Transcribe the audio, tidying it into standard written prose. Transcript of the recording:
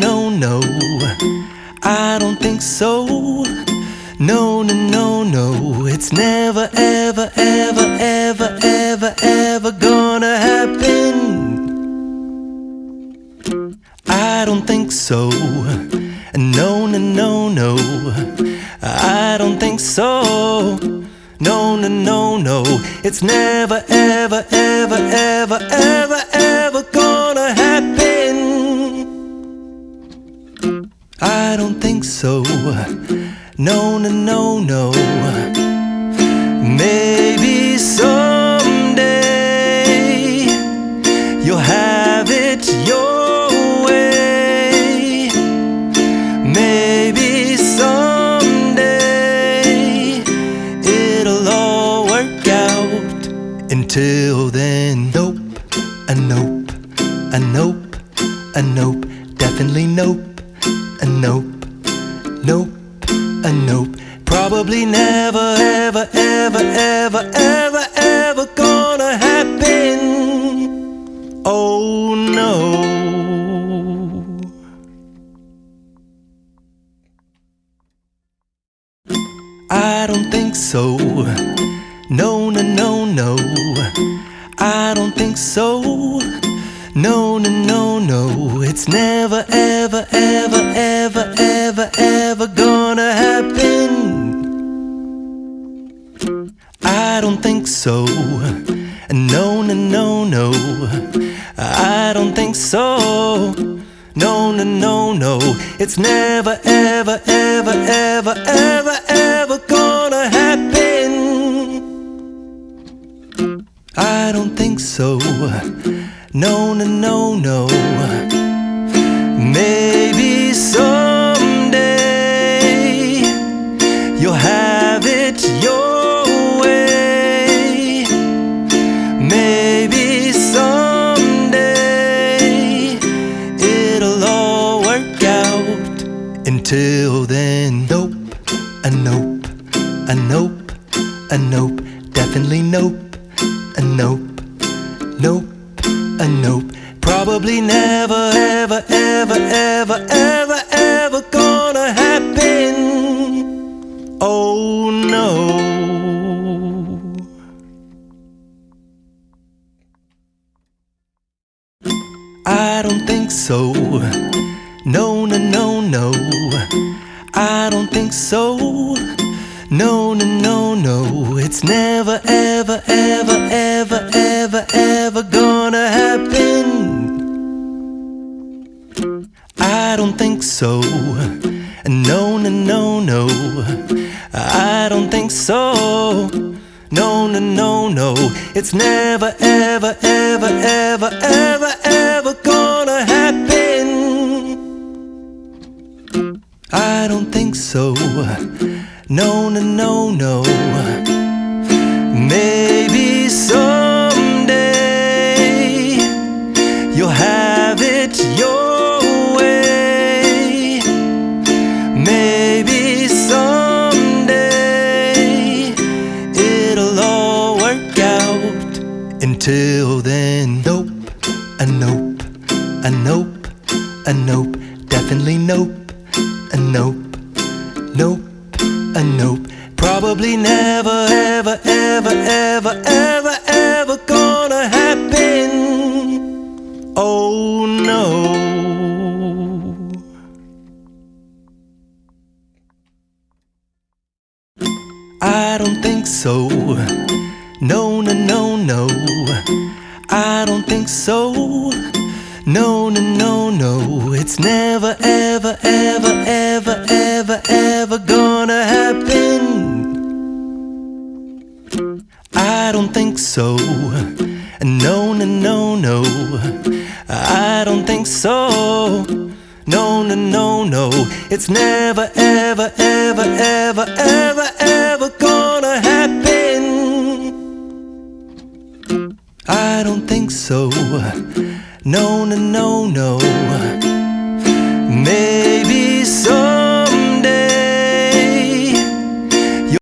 no, no, I don't think so. No, no, no, no, it's never, ever, ever, ever, ever, ever gonna happen. I don't think so. No, no, no, no, I don't think so. No, no, no, no, it's never, ever, ever, ever, ever, ever gonna happen. I don't think so. No, no, no, no. Maybe someday you'll have it your way. Maybe someday it'll all work out. Until then, nope, a nope, a nope, a nope, definitely nope, a nope, nope, a nope. Probably never, ever, ever, ever, ever, ever gonna happen. Oh no. I don't think so. No, no, no, no, I don't think so. No, no, no, no, it's never, ever, ever, ever, ever, ever gonna happen. I don't think so. No, no, no, no, I don't think so. No, no, no, no, it's never, ever, ever, ever, ever, ever gonna happen. I don't think so. No, no, no, no. Maybe someday you'll have it your way. Maybe someday it'll all work out. Until then, nope, a nope, a nope, a nope, definitely nope, a nope, nope, a nope. Probably never, ever, ever, ever, ever, ever gonna happen. Oh no. I don't think so. No, no, no, no, I don't think so. No, no, no, no, it's never, ever, ever, ever, ever, ever gonna happen. I don't think so. No, no, no, no, I don't think so. No, no, no, no, it's never, ever, ever, ever, ever, ever gonna happen. I don't think so. No, no, no, no. Maybe someday you'll have it your way. Maybe someday it'll all work out. Until then, nope, a nope, a nope, a nope, definitely nope, a nope, nope, a nope. Probably never, ever, ever, ever, ever, ever gonna happen. Oh no. I don't think so. No, no, no, no, I don't think so. No, no, no, no, it's never, ever, ever, ever, ever, ever gonna happen. I don't think so. No, no, no, no, I don't think so. No, no, no, no, it's never, ever, ever, ever, ever, ever gonna happen. I don't think so. No, no, no, no.